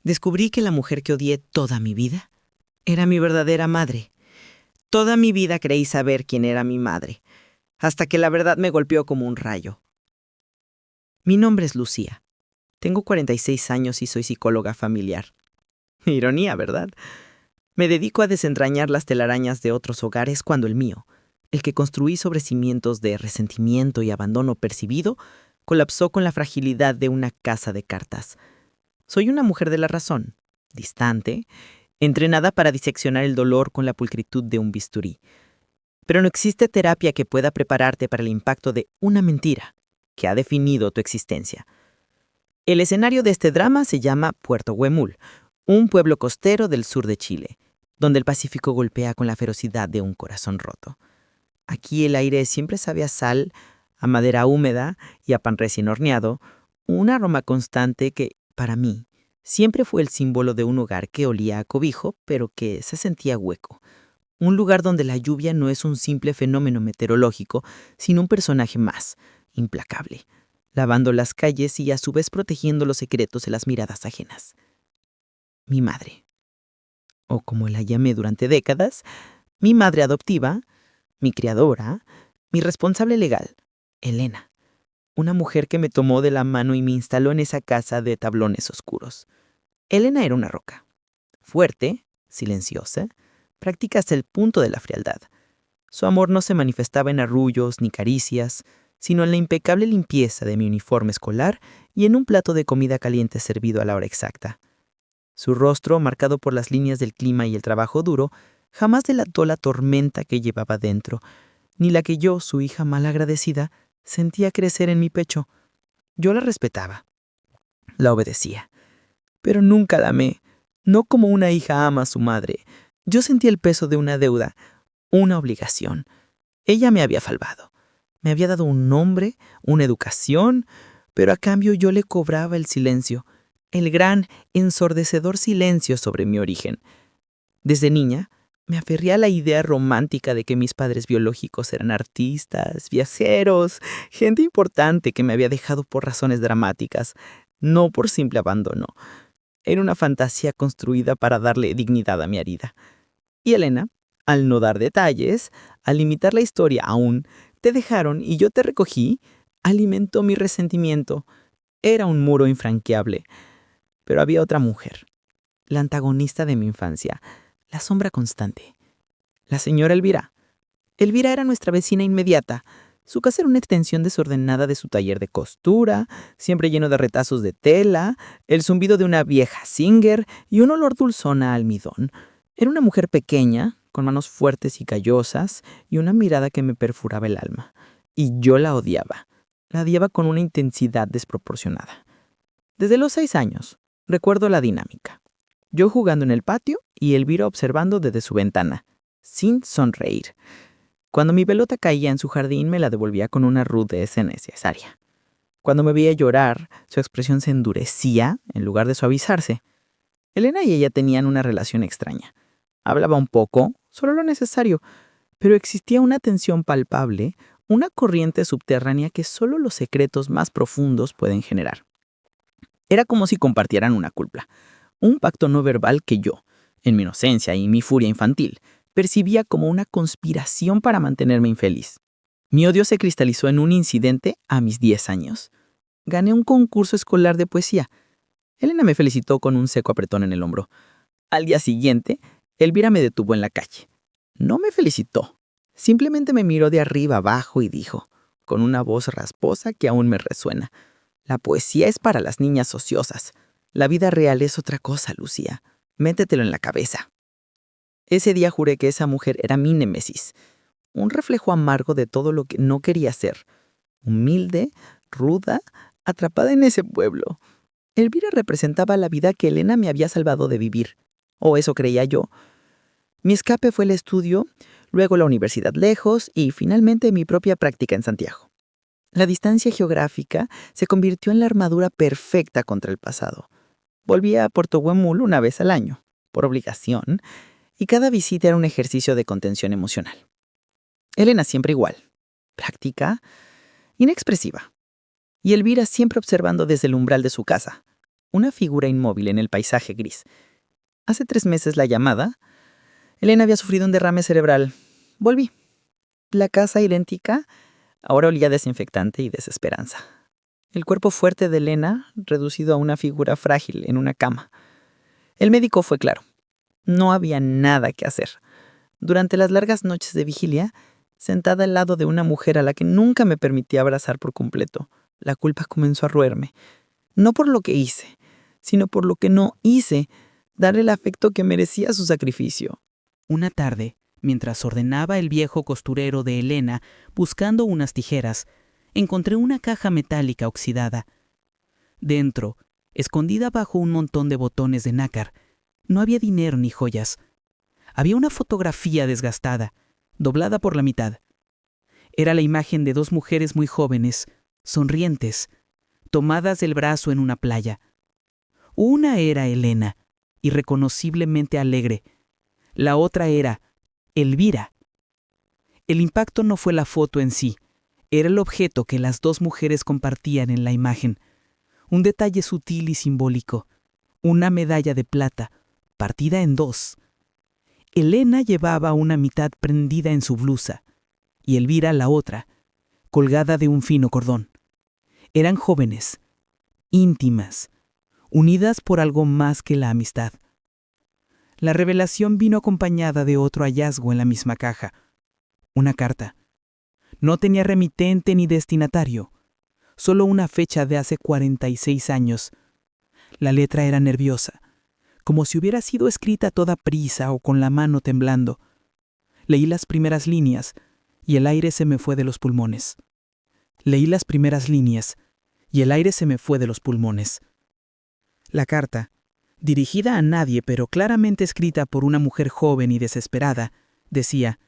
Descubrí que la mujer que odié toda mi vida era mi verdadera madre. Toda mi vida creí saber quién era mi madre, hasta que la verdad me golpeó como un rayo. Mi nombre es Lucía. Tengo 46 años y soy psicóloga familiar. Ironía, ¿verdad? Me dedico a desentrañar las telarañas de otros hogares cuando el mío, el que construí sobre cimientos de resentimiento y abandono percibido, colapsó con la fragilidad de una casa de cartas. Soy una mujer de la razón, distante, entrenada para diseccionar el dolor con la pulcritud de un bisturí. Pero no existe terapia que pueda prepararte para el impacto de una mentira que ha definido tu existencia. El escenario de este drama se llama Puerto Huemul, un pueblo costero del sur de Chile, donde el Pacífico golpea con la ferocidad de un corazón roto. Aquí el aire siempre sabe a sal, a madera húmeda y a pan recién horneado, un aroma constante que, para mí, siempre fue el símbolo de un hogar que olía a cobijo, pero que se sentía hueco. Un lugar donde la lluvia no es un simple fenómeno meteorológico, sino un personaje más, implacable, lavando las calles y a su vez protegiendo los secretos de las miradas ajenas. Mi madre, o como la llamé durante décadas, mi madre adoptiva, mi criadora, mi responsable legal, Elena, una mujer que me tomó de la mano y me instaló en esa casa de tablones oscuros. Elena era una roca, fuerte, silenciosa, práctica hasta el punto de la frialdad. Su amor no se manifestaba en arrullos ni caricias, sino en la impecable limpieza de mi uniforme escolar y en un plato de comida caliente servido a la hora exacta. Su rostro, marcado por las líneas del clima y el trabajo duro, jamás delató la tormenta que llevaba dentro, ni la que yo, su hija malagradecida, sentía crecer en mi pecho. Yo la respetaba, la obedecía, pero nunca la amé, no como una hija ama a su madre. Yo sentía el peso de una deuda, una obligación. Ella me había salvado, me había dado un nombre, una educación, pero a cambio yo le cobraba el silencio, el gran, ensordecedor silencio sobre mi origen. Desde niña, me aferré a la idea romántica de que mis padres biológicos eran artistas, viajeros, gente importante que me había dejado por razones dramáticas, no por simple abandono. Era una fantasía construida para darle dignidad a mi herida. Y Elena, al no dar detalles, al limitar la historia a un «te dejaron y yo te recogí», alimentó mi resentimiento. Era un muro infranqueable. Pero había otra mujer, la antagonista de mi infancia, la sombra constante, la señora Elvira. Elvira era nuestra vecina inmediata. Su casa era una extensión desordenada de su taller de costura, siempre lleno de retazos de tela, el zumbido de una vieja Singer y un olor dulzón a almidón. Era una mujer pequeña, con manos fuertes y callosas, y una mirada que me perforaba el alma. Y yo la odiaba. La odiaba con una intensidad desproporcionada. Desde los 6 años, recuerdo la dinámica. Yo jugando en el patio y Elvira observando desde su ventana, sin sonreír. Cuando mi pelota caía en su jardín, me la devolvía con una rudeza necesaria. Cuando me veía llorar, su expresión se endurecía en lugar de suavizarse. Elena y ella tenían una relación extraña. Hablaba un poco, solo lo necesario, pero existía una tensión palpable, una corriente subterránea que solo los secretos más profundos pueden generar. Era como si compartieran una culpa, un pacto no verbal que yo, en mi inocencia y mi furia infantil, percibía como una conspiración para mantenerme infeliz. Mi odio se cristalizó en un incidente a mis 10 años. Gané un concurso escolar de poesía. Elena me felicitó con un seco apretón en el hombro. Al día siguiente, Elvira me detuvo en la calle. No me felicitó. Simplemente me miró de arriba abajo y dijo, con una voz rasposa que aún me resuena: «La poesía es para las niñas ociosas. La vida real es otra cosa, Lucía. Métetelo en la cabeza». Ese día juré que esa mujer era mi némesis, un reflejo amargo de todo lo que no quería ser. Humilde, ruda, atrapada en ese pueblo. Elvira representaba la vida que Elena me había salvado de vivir, o eso creía yo. Mi escape fue el estudio, luego la universidad lejos y finalmente mi propia práctica en Santiago. La distancia geográfica se convirtió en la armadura perfecta contra el pasado. Volvía a Puerto Huemul una vez al año, por obligación, y cada visita era un ejercicio de contención emocional. Elena siempre igual, práctica, inexpresiva. Y Elvira siempre observando desde el umbral de su casa, una figura inmóvil en el paisaje gris. Hace 3 meses la llamada. Elena había sufrido un derrame cerebral. Volví. La casa idéntica, ahora olía a desinfectante y desesperanza. El cuerpo fuerte de Elena, reducido a una figura frágil en una cama. El médico fue claro. No había nada que hacer. Durante las largas noches de vigilia, sentada al lado de una mujer a la que nunca me permitía abrazar por completo, la culpa comenzó a roerme. No por lo que hice, sino por lo que no hice, darle el afecto que merecía su sacrificio. Una tarde, mientras ordenaba el viejo costurero de Elena buscando unas tijeras, encontré una caja metálica oxidada. Dentro, escondida bajo un montón de botones de nácar, no había dinero ni joyas. Había una fotografía desgastada, doblada por la mitad. Era la imagen de 2 mujeres muy jóvenes, sonrientes, tomadas del brazo en una playa. Una era Elena, irreconociblemente alegre. La otra era Elvira. El impacto no fue la foto en sí, era el objeto que las 2 mujeres compartían en la imagen. Un detalle sutil y simbólico, una medalla de plata, partida en 2. Elena llevaba una mitad prendida en su blusa, y Elvira la otra, colgada de un fino cordón. Eran jóvenes, íntimas, unidas por algo más que la amistad. La revelación vino acompañada de otro hallazgo en la misma caja. Una carta. No tenía remitente ni destinatario, solo una fecha de hace 46 años. La letra era nerviosa, como si hubiera sido escrita a toda prisa o con la mano temblando. Leí las primeras líneas y el aire se me fue de los pulmones. La carta, dirigida a nadie pero claramente escrita por una mujer joven y desesperada, decía: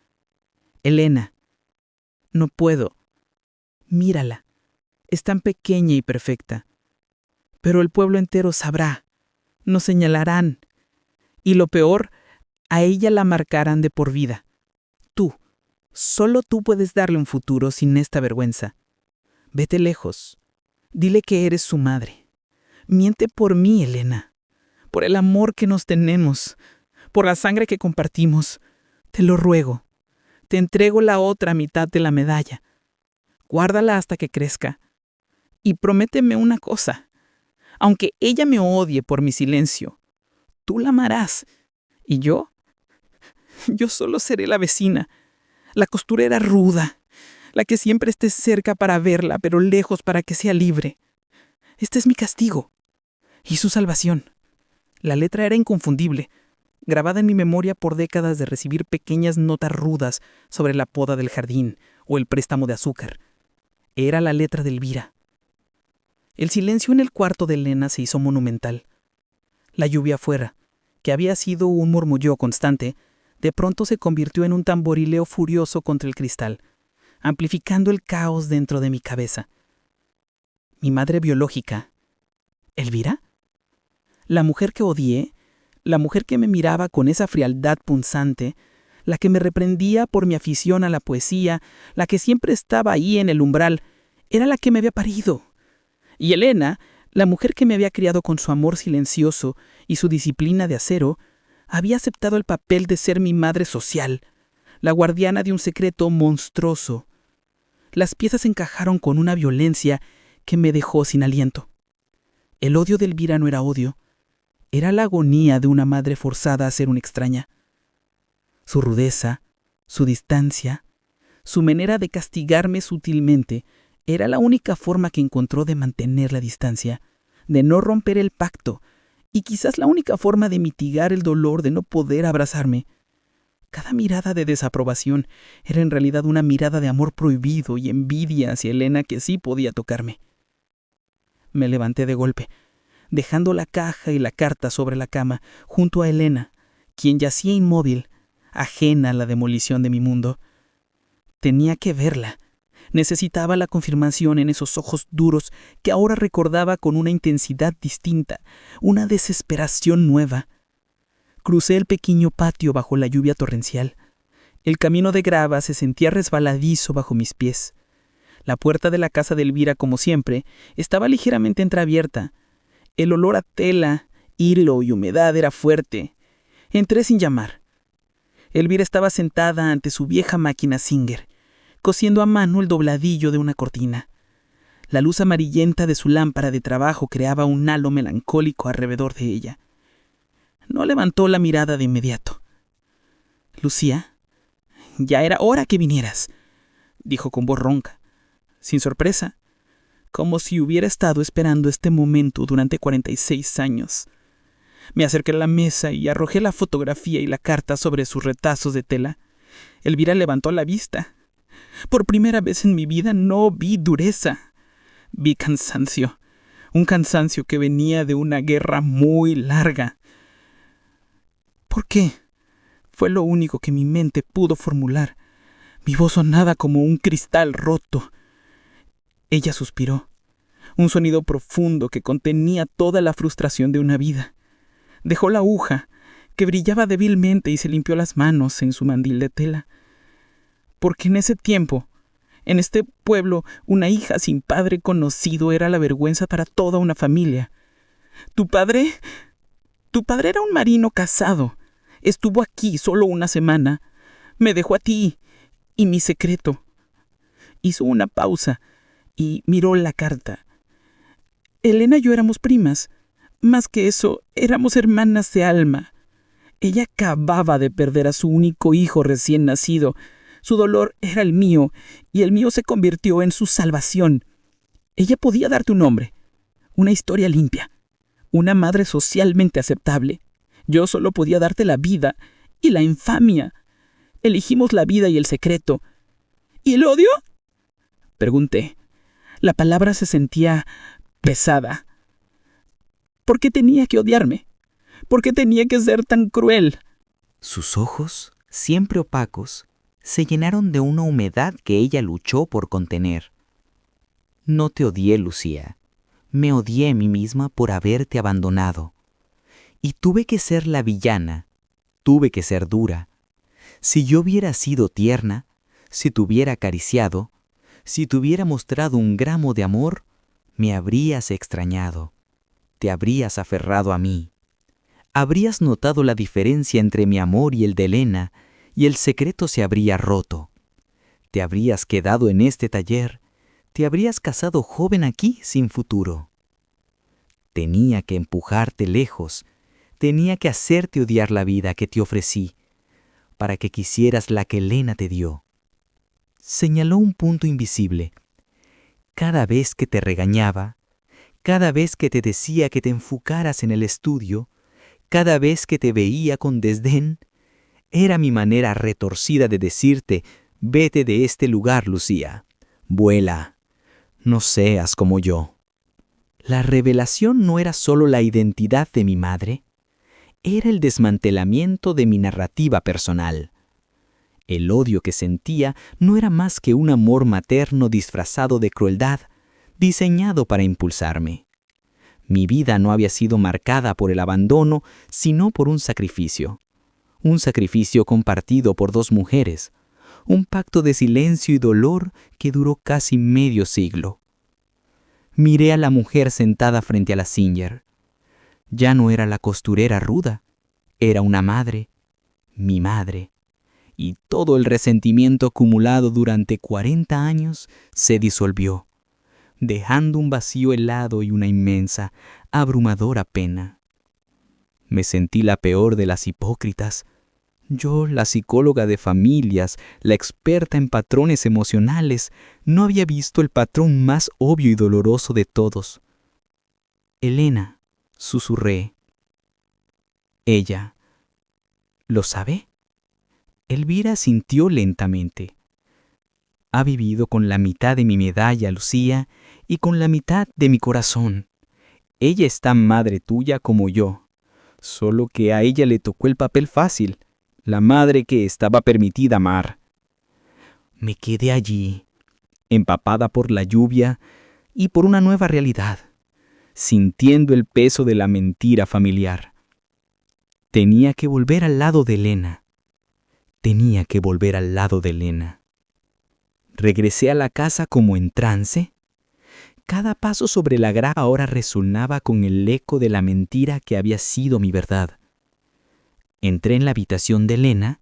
Elena, no puedo. Mírala, es tan pequeña y perfecta. Pero el pueblo entero sabrá, nos señalarán. Y lo peor, a ella la marcarán de por vida. Tú, solo tú puedes darle un futuro sin esta vergüenza. Vete lejos. Dile que eres su madre. Miente por mí, Elena. Por el amor que nos tenemos. Por la sangre que compartimos. Te lo ruego. Te entrego la otra mitad de la medalla. Guárdala hasta que crezca. Y prométeme una cosa. Aunque ella me odie por mi silencio, tú la amarás. ¿Y yo? Yo solo seré la vecina, la costurera ruda, la que siempre esté cerca para verla, pero lejos para que sea libre. Este es mi castigo y su salvación. La letra era inconfundible, grabada en mi memoria por décadas de recibir pequeñas notas rudas sobre la poda del jardín o el préstamo de azúcar. Era la letra de Elvira. El silencio en el cuarto de Elena se hizo monumental. La lluvia afuera, que había sido un murmullo constante, de pronto se convirtió en un tamborileo furioso contra el cristal, amplificando el caos dentro de mi cabeza. Mi madre biológica, ¿Elvira? La mujer que odié, la mujer que me miraba con esa frialdad punzante, la que me reprendía por mi afición a la poesía, la que siempre estaba ahí en el umbral, era la que me había parido. Y Elena, la mujer que me había criado con su amor silencioso y su disciplina de acero, había aceptado el papel de ser mi madre social, la guardiana de un secreto monstruoso. Las piezas encajaron con una violencia que me dejó sin aliento. El odio de Elvira no era odio, era la agonía de una madre forzada a ser una extraña. Su rudeza, su distancia, su manera de castigarme sutilmente, era la única forma que encontró de mantener la distancia, de no romper el pacto, y quizás la única forma de mitigar el dolor de no poder abrazarme. Cada mirada de desaprobación era en realidad una mirada de amor prohibido y envidia hacia Elena que sí podía tocarme. Me levanté de golpe, dejando la caja y la carta sobre la cama, junto a Elena, quien yacía inmóvil, ajena a la demolición de mi mundo. Tenía que verla. Necesitaba la confirmación en esos ojos duros que ahora recordaba con una intensidad distinta, una desesperación nueva. Crucé el pequeño patio bajo la lluvia torrencial. El camino de grava se sentía resbaladizo bajo mis pies. La puerta de la casa de Elvira, como siempre, estaba ligeramente entreabierta. El olor a tela, hilo y humedad era fuerte. Entré sin llamar. Elvira estaba sentada ante su vieja máquina Singer, cosiendo a mano el dobladillo de una cortina. La luz amarillenta de su lámpara de trabajo creaba un halo melancólico alrededor de ella. No levantó la mirada de inmediato. «Lucía, ya era hora que vinieras», dijo con voz ronca, sin sorpresa, como si hubiera estado esperando este momento durante 46 años. Me acerqué a la mesa y arrojé la fotografía y la carta sobre sus retazos de tela. Elvira levantó la vista. Por primera vez en mi vida no vi dureza. Vi cansancio. Un cansancio que venía de una guerra muy larga. ¿Por qué? Fue lo único que mi mente pudo formular. Mi voz sonaba como un cristal roto. Ella suspiró. Un sonido profundo que contenía toda la frustración de una vida. Dejó la aguja, que brillaba débilmente, y se limpió las manos en su mandil de tela. Porque en ese tiempo, en este pueblo, una hija sin padre conocido era la vergüenza para toda una familia. Tu padre era un marino casado. Estuvo aquí solo una semana. Me dejó a ti y mi secreto. Hizo una pausa y miró la carta. Elena y yo éramos primas. Más que eso, éramos hermanas de alma. Ella acababa de perder a su único hijo recién nacido. Su dolor era el mío, y el mío se convirtió en su salvación. Ella podía darte un nombre, una historia limpia, una madre socialmente aceptable. Yo solo podía darte la vida y la infamia. Elegimos la vida y el secreto. ¿Y el odio?, pregunté. La palabra se sentía pesada. ¿Por qué tenía que odiarme? ¿Por qué tenía que ser tan cruel? Sus ojos, siempre opacos, se llenaron de una humedad que ella luchó por contener. No te odié, Lucía. Me odié a mí misma por haberte abandonado. Y tuve que ser la villana, tuve que ser dura. Si yo hubiera sido tierna, si te hubiera acariciado, si te hubiera mostrado un gramo de amor, me habrías extrañado. Te habrías aferrado a mí. Habrías notado la diferencia entre mi amor y el de Elena, y el secreto se habría roto. Te habrías quedado en este taller, te habrías casado joven aquí sin futuro. Tenía que empujarte lejos, tenía que hacerte odiar la vida que te ofrecí, para que quisieras la que Elena te dio. Señaló un punto invisible. Cada vez que te regañaba, cada vez que te decía que te enfocaras en el estudio, cada vez que te veía con desdén, era mi manera retorcida de decirte: vete de este lugar, Lucía. Vuela. No seas como yo. La revelación no era solo la identidad de mi madre, era el desmantelamiento de mi narrativa personal. El odio que sentía no era más que un amor materno disfrazado de crueldad, diseñado para impulsarme. Mi vida no había sido marcada por el abandono, sino por un sacrificio compartido por dos mujeres, un pacto de silencio y dolor que duró casi medio siglo. Miré a la mujer sentada frente a la Singer. Ya no era la costurera ruda, era una madre, mi madre, y todo el resentimiento acumulado durante 40 años se disolvió, dejando un vacío helado y una inmensa, abrumadora pena. Me sentí la peor de las hipócritas. Yo, la psicóloga de familias, la experta en patrones emocionales, no había visto el patrón más obvio y doloroso de todos. Elena, susurré. Ella, ¿lo sabe? Elvira sintió lentamente. Ha vivido con la mitad de mi medalla, Lucía, y con la mitad de mi corazón. Ella es tan madre tuya como yo, solo que a ella le tocó el papel fácil, la madre que estaba permitida amar. Me quedé allí, empapada por la lluvia y por una nueva realidad, sintiendo el peso de la mentira familiar. Tenía que volver al lado de Elena. Tenía que volver al lado de Elena. Regresé a la casa como en trance. Cada paso sobre la grava ahora resonaba con el eco de la mentira que había sido mi verdad. Entré en la habitación de Elena.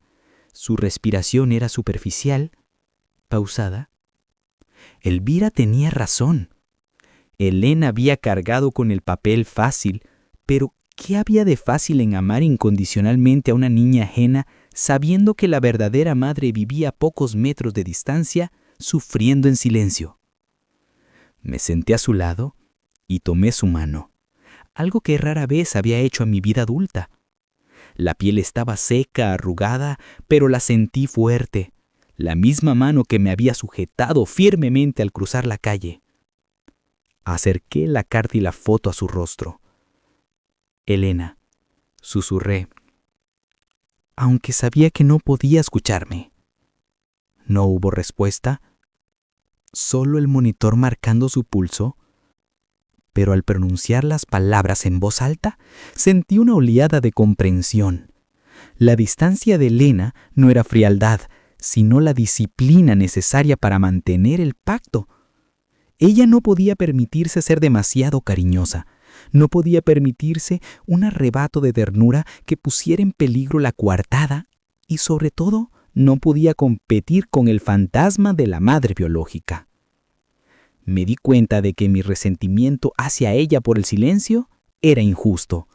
Su respiración era superficial, pausada. Elvira tenía razón. Elena había cargado con el papel fácil, pero ¿qué había de fácil en amar incondicionalmente a una niña ajena, sabiendo que la verdadera madre vivía a pocos metros de distancia, sufriendo en silencio? Me senté a su lado y tomé su mano, algo que rara vez había hecho en mi vida adulta. La piel estaba seca, arrugada, pero la sentí fuerte, la misma mano que me había sujetado firmemente al cruzar la calle. Acerqué la carta y la foto a su rostro. Elena, susurré, aunque sabía que no podía escucharme. No hubo respuesta, solo el monitor marcando su pulso, pero al pronunciar las palabras en voz alta, sentí una oleada de comprensión. La distancia de Elena no era frialdad, sino la disciplina necesaria para mantener el pacto. Ella no podía permitirse ser demasiado cariñosa, no podía permitirse un arrebato de ternura que pusiera en peligro la coartada y, sobre todo, no podía competir con el fantasma de la madre biológica. Me di cuenta de que mi resentimiento hacia ella por el silencio era injusto.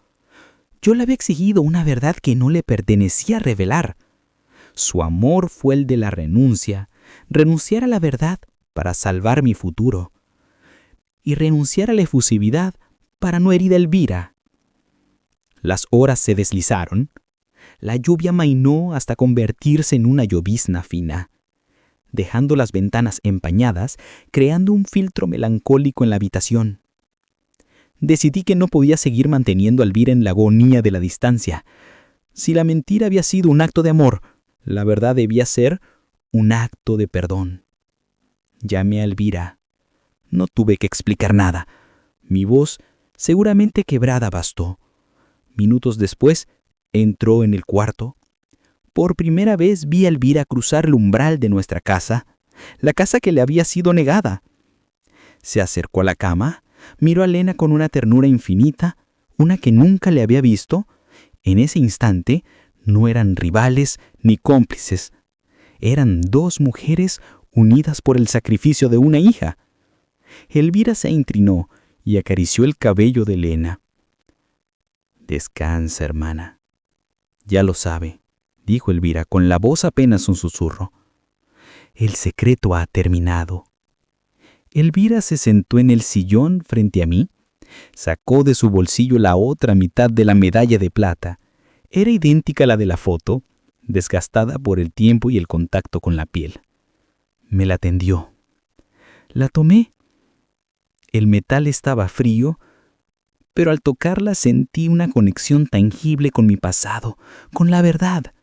Yo le había exigido una verdad que no le pertenecía revelar. Su amor fue el de la renuncia, renunciar a la verdad para salvar mi futuro, y renunciar a la efusividad para no herir a Elvira. Las horas se deslizaron. La lluvia amainó hasta convertirse en una llovizna fina, dejando las ventanas empañadas, creando un filtro melancólico en la habitación. Decidí que no podía seguir manteniendo a Elvira en la agonía de la distancia. Si la mentira había sido un acto de amor, la verdad debía ser un acto de perdón. Llamé a Elvira. No tuve que explicar nada. Mi voz, seguramente quebrada, bastó. Minutos después, entró en el cuarto. Por primera vez vi a Elvira cruzar el umbral de nuestra casa, la casa que le había sido negada. Se acercó a la cama, miró a Elena con una ternura infinita, una que nunca le había visto. En ese instante no eran rivales ni cómplices. Eran dos mujeres unidas por el sacrificio de una hija. Elvira se inclinó y acarició el cabello de Elena. «Descansa, hermana. Ya lo sabe», dijo Elvira con la voz apenas un susurro. «El secreto ha terminado». Elvira se sentó en el sillón frente a mí, sacó de su bolsillo la otra mitad de la medalla de plata. Era idéntica a la de la foto, desgastada por el tiempo y el contacto con la piel. Me la tendió. La tomé. El metal estaba frío, pero al tocarla sentí una conexión tangible con mi pasado, con la verdad.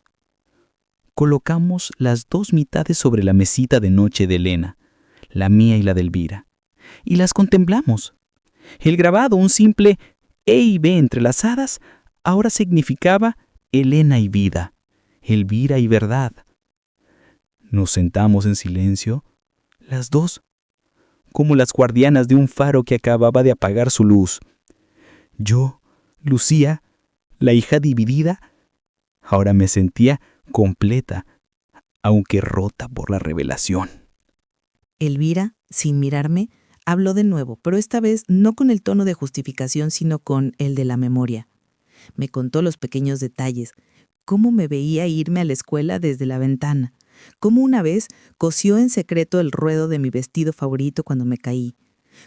Colocamos las dos mitades sobre la mesita de noche de Elena, la mía y la de Elvira, y las contemplamos. El grabado, un simple E y B entrelazadas, ahora significaba Elena y vida, Elvira y verdad. Nos sentamos en silencio, las dos, como las guardianas de un faro que acababa de apagar su luz. Yo, Lucía, la hija dividida, ahora me sentía completa, aunque rota por la revelación. Elvira, sin mirarme, habló de nuevo, pero esta vez no con el tono de justificación, sino con el de la memoria. Me contó los pequeños detalles, cómo me veía irme a la escuela desde la ventana, cómo una vez cosió en secreto el ruedo de mi vestido favorito cuando me caí,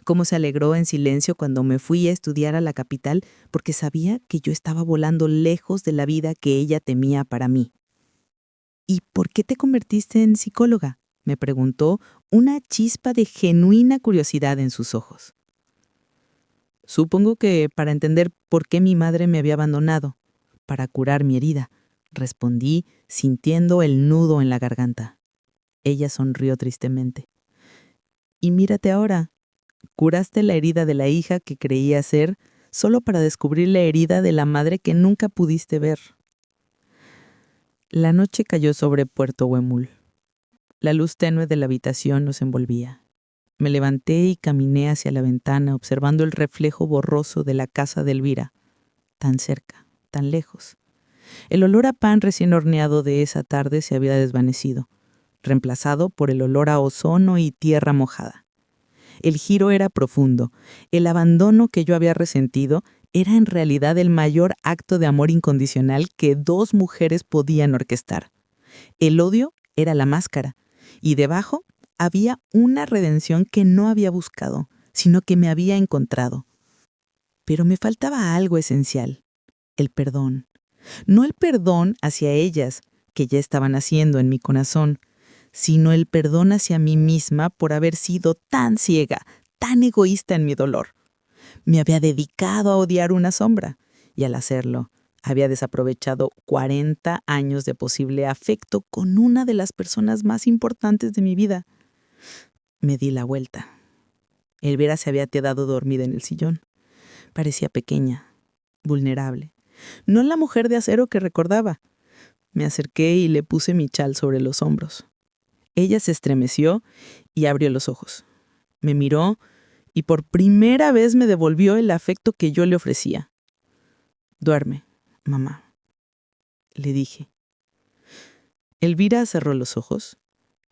cómo se alegró en silencio cuando me fui a estudiar a la capital porque sabía que yo estaba volando lejos de la vida que ella temía para mí. «¿Y por qué te convertiste en psicóloga?», me preguntó, una chispa de genuina curiosidad en sus ojos. «Supongo que para entender por qué mi madre me había abandonado, para curar mi herida», respondí, sintiendo el nudo en la garganta. Ella sonrió tristemente. «Y mírate ahora, curaste la herida de la hija que creía ser, solo para descubrir la herida de la madre que nunca pudiste ver». La noche cayó sobre Puerto Huemul. La luz tenue de la habitación nos envolvía. Me levanté y caminé hacia la ventana, observando el reflejo borroso de la casa de Elvira, tan cerca, tan lejos. El olor a pan recién horneado de esa tarde se había desvanecido, reemplazado por el olor a ozono y tierra mojada. El giro era profundo. El abandono que yo había resentido era en realidad el mayor acto de amor incondicional que dos mujeres podían orquestar. El odio era la máscara, y debajo había una redención que no había buscado, sino que me había encontrado. Pero me faltaba algo esencial, el perdón. No el perdón hacia ellas, que ya estaban haciendo en mi corazón, sino el perdón hacia mí misma por haber sido tan ciega, tan egoísta en mi dolor. Me había dedicado a odiar una sombra, y al hacerlo, había desaprovechado 40 años de posible afecto con una de las personas más importantes de mi vida. Me di la vuelta. Elvira se había quedado dormida en el sillón. Parecía pequeña, vulnerable. No la mujer de acero que recordaba. Me acerqué y le puse mi chal sobre los hombros. Ella se estremeció y abrió los ojos. Me miró y por primera vez me devolvió el afecto que yo le ofrecía. «Duerme, mamá», le dije. Elvira cerró los ojos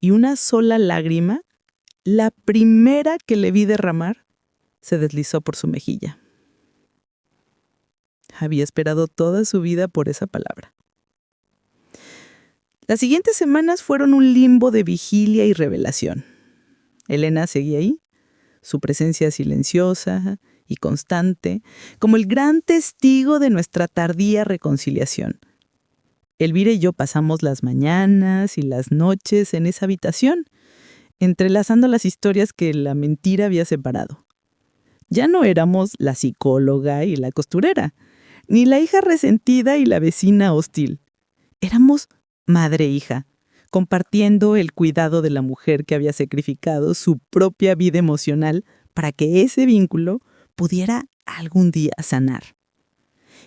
y una sola lágrima, la primera que le vi derramar, se deslizó por su mejilla. Había esperado toda su vida por esa palabra. Las siguientes semanas fueron un limbo de vigilia y revelación. Elena seguía ahí, su presencia silenciosa y constante, como el gran testigo de nuestra tardía reconciliación. Elvira y yo pasamos las mañanas y las noches en esa habitación, entrelazando las historias que la mentira había separado. Ya no éramos la psicóloga y la costurera, ni la hija resentida y la vecina hostil. Éramos madre e hija, compartiendo el cuidado de la mujer que había sacrificado su propia vida emocional para que ese vínculo pudiera algún día sanar.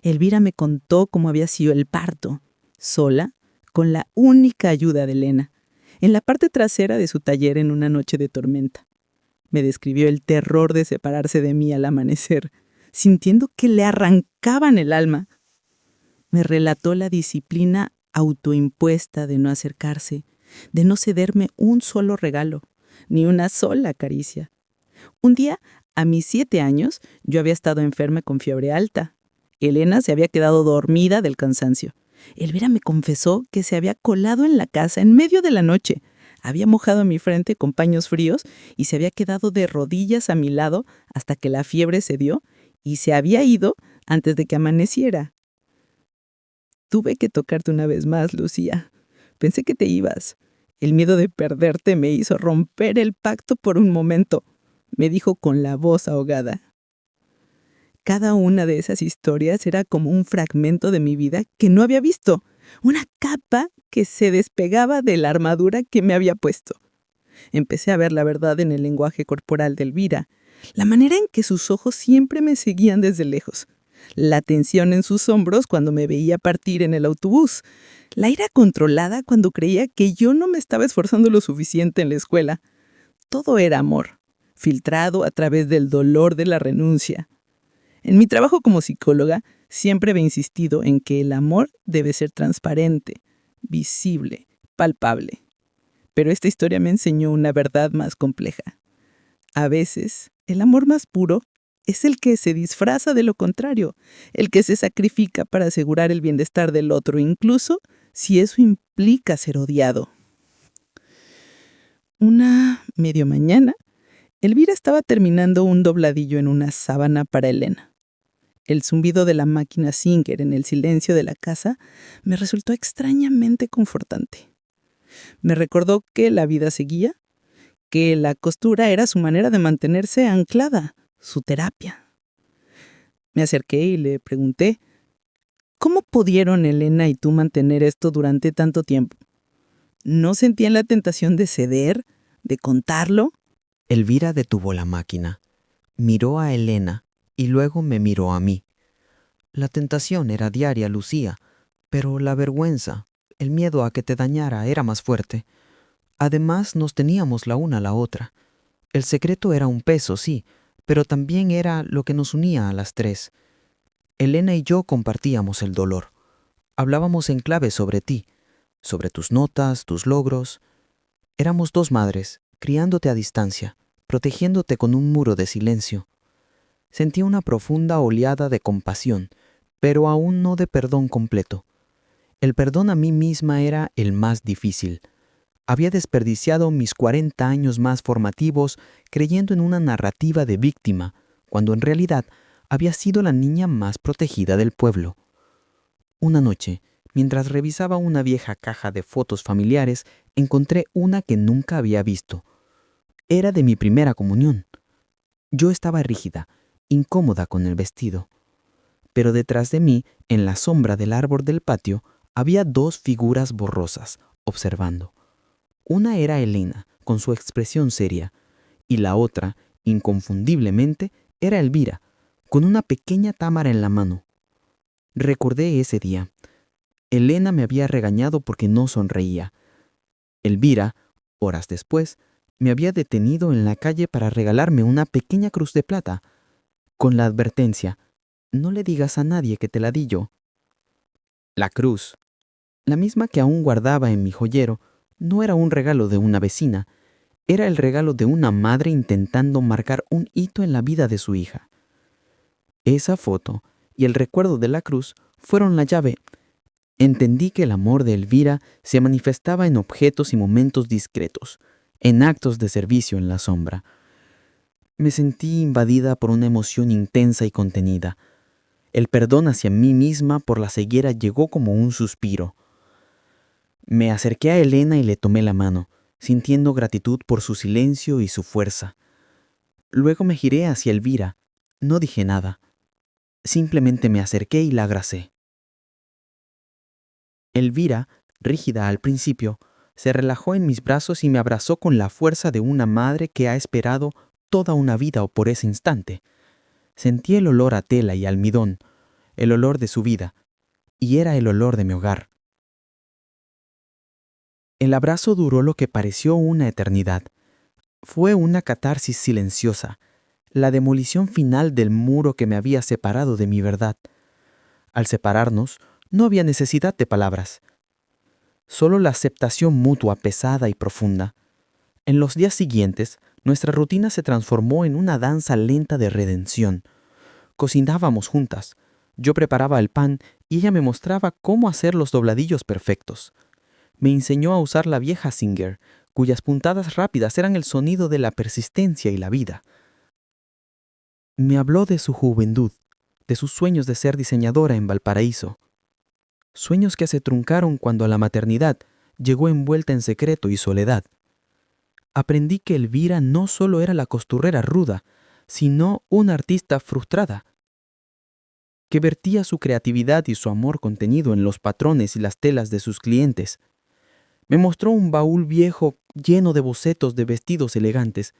Elvira me contó cómo había sido el parto, sola, con la única ayuda de Elena, en la parte trasera de su taller en una noche de tormenta. Me describió el terror de separarse de mí al amanecer, sintiendo que le arrancaban el alma. Me relató la disciplina autoimpuesta de no acercarse, de no cederme un solo regalo, ni una sola caricia. Un día, a mis 7 años, yo había estado enferma con fiebre alta. Elena se había quedado dormida del cansancio. Elvira me confesó que se había colado en la casa en medio de la noche. Había mojado mi frente con paños fríos y se había quedado de rodillas a mi lado hasta que la fiebre cedió y se había ido antes de que amaneciera. Tuve que tocarte una vez más, Lucía. Pensé que te ibas. El miedo de perderte me hizo romper el pacto por un momento, me dijo con la voz ahogada. Cada una de esas historias era como un fragmento de mi vida que no había visto, una capa que se despegaba de la armadura que me había puesto. Empecé a ver la verdad en el lenguaje corporal de Elvira, la manera en que sus ojos siempre me seguían desde lejos, la tensión en sus hombros cuando me veía partir en el autobús, la ira controlada cuando creía que yo no me estaba esforzando lo suficiente en la escuela. Todo era amor, filtrado a través del dolor de la renuncia. En mi trabajo como psicóloga, siempre he insistido en que el amor debe ser transparente, visible, palpable. Pero esta historia me enseñó una verdad más compleja. A veces, el amor más puro es el que se disfraza de lo contrario, el que se sacrifica para asegurar el bienestar del otro, incluso si eso implica ser odiado. Una medio mañana, Elvira estaba terminando un dobladillo en una sábana para Elena. El zumbido de la máquina Singer en el silencio de la casa me resultó extrañamente confortante. Me recordó que la vida seguía, que la costura era su manera de mantenerse anclada, su terapia. Me acerqué y le pregunté, ¿cómo pudieron Elena y tú mantener esto durante tanto tiempo? ¿No sentían la tentación de ceder, de contarlo? Elvira detuvo la máquina, miró a Elena y luego me miró a mí. La tentación era diaria, Lucía, pero la vergüenza, el miedo a que te dañara era más fuerte. Además, nos teníamos la una a la otra. El secreto era un peso, sí, pero también era lo que nos unía a las tres. Elena y yo compartíamos el dolor. Hablábamos en clave sobre ti, sobre tus notas, tus logros. Éramos dos madres, criándote a distancia, protegiéndote con un muro de silencio. Sentí una profunda oleada de compasión, pero aún no de perdón completo. El perdón a mí misma era el más difícil. Había desperdiciado mis 40 años más formativos creyendo en una narrativa de víctima, cuando en realidad había sido la niña más protegida del pueblo. Una noche, mientras revisaba una vieja caja de fotos familiares, encontré una que nunca había visto. Era de mi primera comunión. Yo estaba rígida, incómoda con el vestido. Pero detrás de mí, en la sombra del árbol del patio, había dos figuras borrosas, observando. Una era Elena, con su expresión seria, y la otra, inconfundiblemente, era Elvira, con una pequeña támara en la mano. Recordé ese día. Elena me había regañado porque no sonreía. Elvira, horas después, me había detenido en la calle para regalarme una pequeña cruz de plata, con la advertencia: no le digas a nadie que te la di yo. La cruz, la misma que aún guardaba en mi joyero, no era un regalo de una vecina, era el regalo de una madre intentando marcar un hito en la vida de su hija. Esa foto y el recuerdo de la cruz fueron la llave. Entendí que el amor de Elvira se manifestaba en objetos y momentos discretos, en actos de servicio en la sombra. Me sentí invadida por una emoción intensa y contenida. El perdón hacia mí misma por la ceguera llegó como un suspiro. Me acerqué a Elena y le tomé la mano, sintiendo gratitud por su silencio y su fuerza. Luego me giré hacia Elvira. No dije nada. Simplemente me acerqué y la abracé. Elvira, rígida al principio, se relajó en mis brazos y me abrazó con la fuerza de una madre que ha esperado toda una vida por ese instante. Sentí el olor a tela y almidón, el olor de su vida, y era el olor de mi hogar. El abrazo duró lo que pareció una eternidad. Fue una catarsis silenciosa, la demolición final del muro que me había separado de mi verdad. Al separarnos, no había necesidad de palabras. Solo la aceptación mutua pesada y profunda. En los días siguientes, nuestra rutina se transformó en una danza lenta de redención. Cocinábamos juntas. Yo preparaba el pan y ella me mostraba cómo hacer los dobladillos perfectos. Me enseñó a usar la vieja Singer, cuyas puntadas rápidas eran el sonido de la persistencia y la vida. Me habló de su juventud, de sus sueños de ser diseñadora en Valparaíso. Sueños que se truncaron cuando a la maternidad llegó envuelta en secreto y soledad. Aprendí que Elvira no solo era la costurera ruda, sino una artista frustrada, que vertía su creatividad y su amor contenido en los patrones y las telas de sus clientes. Me mostró un baúl viejo lleno de bocetos de vestidos elegantes,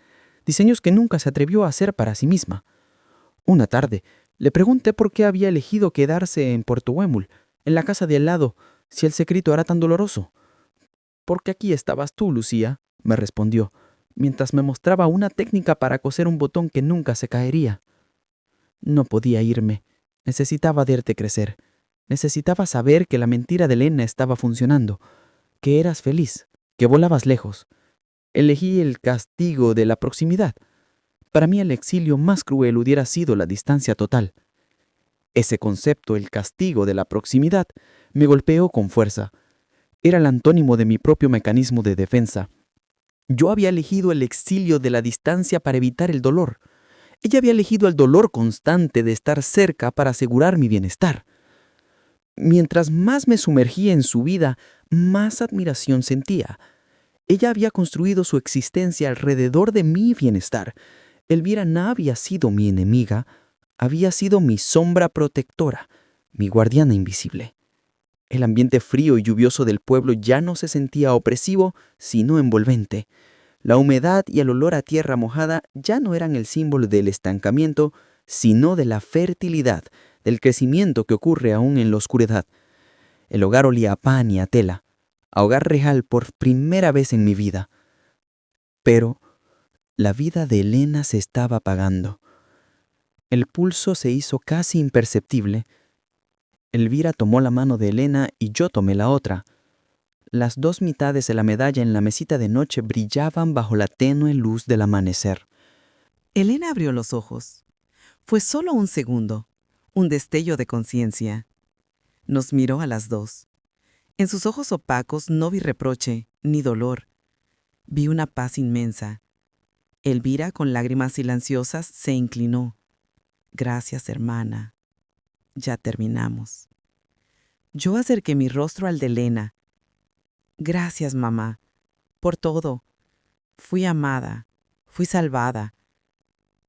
diseños que nunca se atrevió a hacer para sí misma. Una tarde, le pregunté por qué había elegido quedarse en Puerto Huemul, en la casa de al lado, si el secreto era tan doloroso. «Porque aquí estabas tú, Lucía», me respondió, mientras me mostraba una técnica para coser un botón que nunca se caería. No podía irme. Necesitaba verte crecer. Necesitaba saber que la mentira de Elena estaba funcionando, que eras feliz, que volabas lejos. Elegí el castigo de la proximidad. Para mí el exilio más cruel hubiera sido la distancia total. Ese concepto, el castigo de la proximidad, me golpeó con fuerza. Era el antónimo de mi propio mecanismo de defensa. Yo había elegido el exilio de la distancia para evitar el dolor. Ella había elegido el dolor constante de estar cerca para asegurar mi bienestar. Mientras más me sumergía en su vida, más admiración sentía. Ella había construido su existencia alrededor de mi bienestar. Elvira no había sido mi enemiga, había sido mi sombra protectora, mi guardiana invisible. El ambiente frío y lluvioso del pueblo ya no se sentía opresivo, sino envolvente. La humedad y el olor a tierra mojada ya no eran el símbolo del estancamiento, sino de la fertilidad, del crecimiento que ocurre aún en la oscuridad. El hogar olía a pan y a tela, a hogar real por primera vez en mi vida. Pero La vida de Elena se estaba apagando. El pulso se hizo casi imperceptible. Elvira tomó la mano de Elena y yo tomé la otra. Las dos mitades de la medalla en la mesita de noche brillaban bajo la tenue luz del amanecer. Elena abrió los ojos. Fue solo un segundo, un destello de conciencia. Nos miró a las dos. En sus ojos opacos no vi reproche ni dolor. Vi una paz inmensa. Elvira, con lágrimas silenciosas, se inclinó. Gracias, hermana. Ya terminamos. Yo acerqué mi rostro al de Elena. Gracias, mamá, por todo. Fui amada, fui salvada.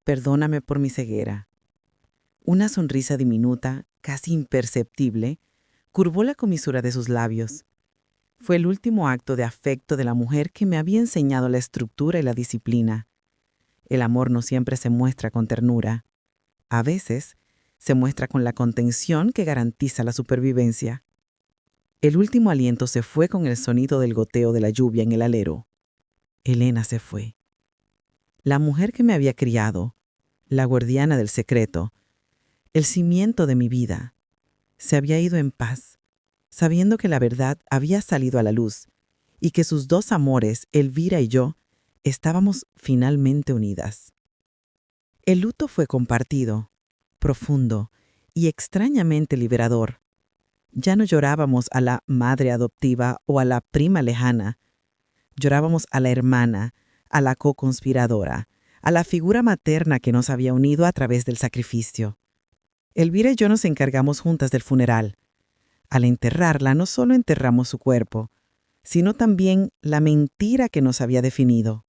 Perdóname por mi ceguera. Una sonrisa diminuta, casi imperceptible, curvó la comisura de sus labios. Fue el último acto de afecto de la mujer que me había enseñado la estructura y la disciplina. El amor no siempre se muestra con ternura. A veces, se muestra con la contención que garantiza la supervivencia. El último aliento se fue con el sonido del goteo de la lluvia en el alero. Elena se fue. La mujer que me había criado, la guardiana del secreto, el cimiento de mi vida, se había ido en paz, sabiendo que la verdad había salido a la luz y que sus dos amores, Elvira y yo, estábamos finalmente unidas. El luto fue compartido, profundo y extrañamente liberador. Ya no llorábamos a la madre adoptiva o a la prima lejana. Llorábamos a la hermana, a la co-conspiradora, a la figura materna que nos había unido a través del sacrificio. Elvira y yo nos encargamos juntas del funeral. Al enterrarla, no solo enterramos su cuerpo, sino también la mentira que nos había definido.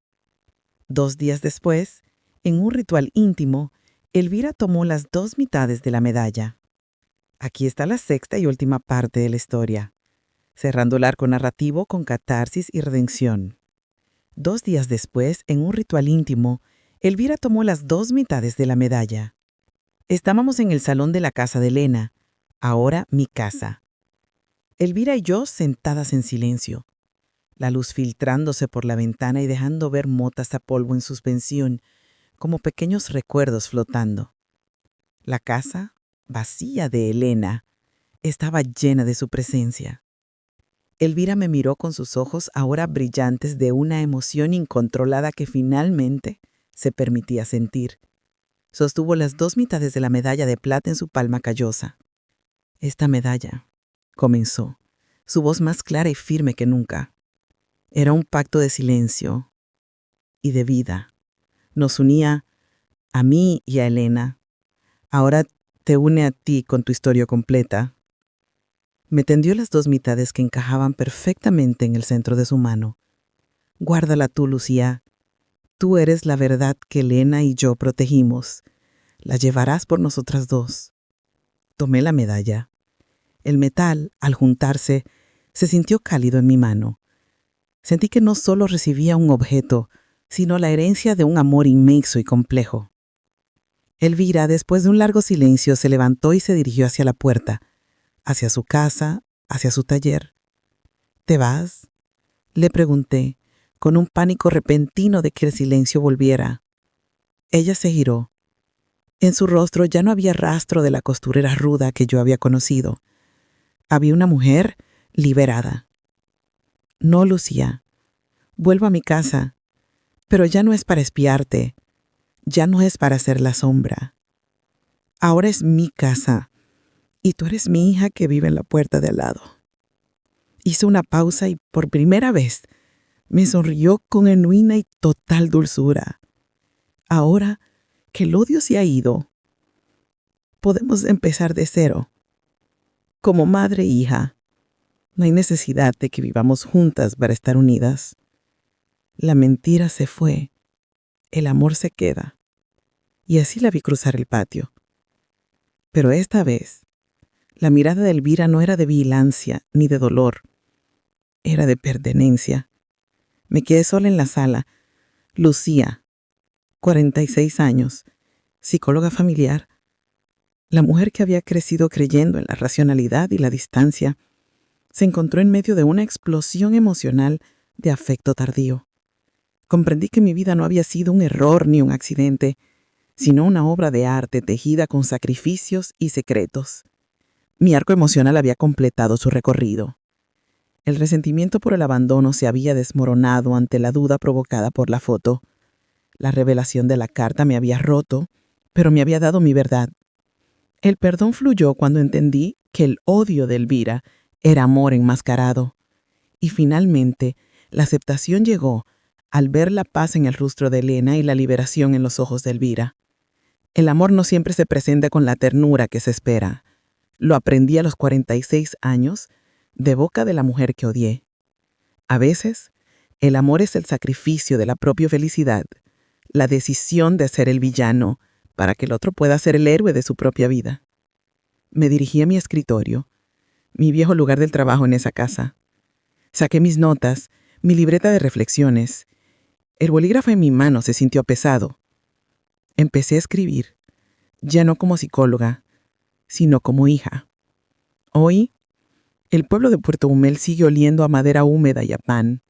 2 días después, en un ritual íntimo, Elvira tomó las 2 mitades de la medalla. Aquí está la sexta y última parte de la historia, cerrando el arco narrativo con catarsis y redención. 2 días después, en un ritual íntimo, Elvira tomó las 2 mitades de la medalla. Estábamos en el salón de la casa de Elena, ahora mi casa. Elvira y yo sentadas en silencio, la luz filtrándose por la ventana y dejando ver motas a polvo en suspensión, como pequeños recuerdos flotando. La casa, vacía de Elena, estaba llena de su presencia. Elvira me miró con sus ojos ahora brillantes de una emoción incontrolada que finalmente se permitía sentir. Sostuvo las 2 mitades de la medalla de plata en su palma callosa. Esta medalla, comenzó, su voz más clara y firme que nunca. Era un pacto de silencio y de vida. Nos unía a mí y a Elena. Ahora te une a ti con tu historia completa. Me tendió las 2 mitades que encajaban perfectamente en el centro de su mano. Guárdala tú, Lucía. Tú eres la verdad que Elena y yo protegimos. La llevarás por nosotras 2. Tomé la medalla. El metal, al juntarse, se sintió cálido en mi mano. Sentí que no solo recibía un objeto, sino la herencia de un amor inmenso y complejo. Elvira, después de un largo silencio, se levantó y se dirigió hacia la puerta, hacia su casa, hacia su taller. ¿Te vas?, le pregunté, con un pánico repentino de que el silencio volviera. Ella se giró. En su rostro ya no había rastro de la costurera ruda que yo había conocido. Había una mujer liberada. No, Lucía. Vuelvo a mi casa, pero ya no es para espiarte. Ya no es para hacer la sombra. Ahora es mi casa, y tú eres mi hija que vive en la puerta de al lado. Hizo una pausa y por primera vez me sonrió con genuina y total dulzura. Ahora que el odio se ha ido, podemos empezar de cero. Como madre e hija, no hay necesidad de que vivamos juntas para estar unidas. La mentira se fue, el amor se queda. Y así la vi cruzar el patio. Pero esta vez, la mirada de Elvira no era de vigilancia ni de dolor, era de pertenencia. Me quedé sola en la sala. Lucía, 46 años, psicóloga familiar, la mujer que había crecido creyendo en la racionalidad y la distancia, se encontró en medio de una explosión emocional de afecto tardío. Comprendí que mi vida no había sido un error ni un accidente, sino una obra de arte tejida con sacrificios y secretos. Mi arco emocional había completado su recorrido. El resentimiento por el abandono se había desmoronado ante la duda provocada por la foto. La revelación de la carta me había roto, pero me había dado mi verdad. El perdón fluyó cuando entendí que el odio de Elvira era amor enmascarado. Y finalmente, la aceptación llegó al ver la paz en el rostro de Elena y la liberación en los ojos de Elvira. El amor no siempre se presenta con la ternura que se espera. Lo aprendí a los 46 años de boca de la mujer que odié. A veces, el amor es el sacrificio de la propia felicidad, la decisión de ser el villano para que el otro pueda ser el héroe de su propia vida. Me dirigí a mi escritorio, mi viejo lugar del trabajo en esa casa. Saqué mis notas, mi libreta de reflexiones. El bolígrafo en mi mano se sintió pesado. Empecé a escribir, ya no como psicóloga, sino como hija. Hoy, el pueblo de Puerto Humel sigue oliendo a madera húmeda y a pan,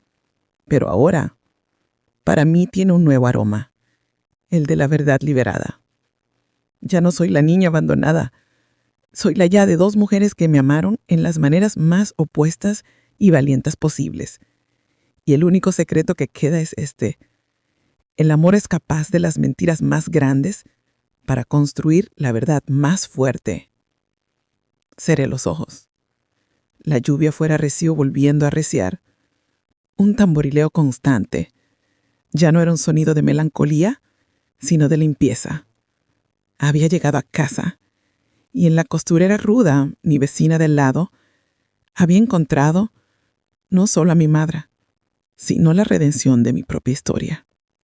pero ahora, para mí tiene un nuevo aroma, el de la verdad liberada. Ya no soy la niña abandonada, soy la ya de 2 mujeres que me amaron en las maneras más opuestas y valientes posibles. Y el único secreto que queda es este: el amor es capaz de las mentiras más grandes para construir la verdad más fuerte. Cerré los ojos. La lluvia fuera reció volviendo a arreciar. Un tamborileo constante. Ya no era un sonido de melancolía, sino de limpieza. Había llegado a casa, y en la costurera ruda, mi vecina del lado, había encontrado no solo a mi madre, sino la redención de mi propia historia.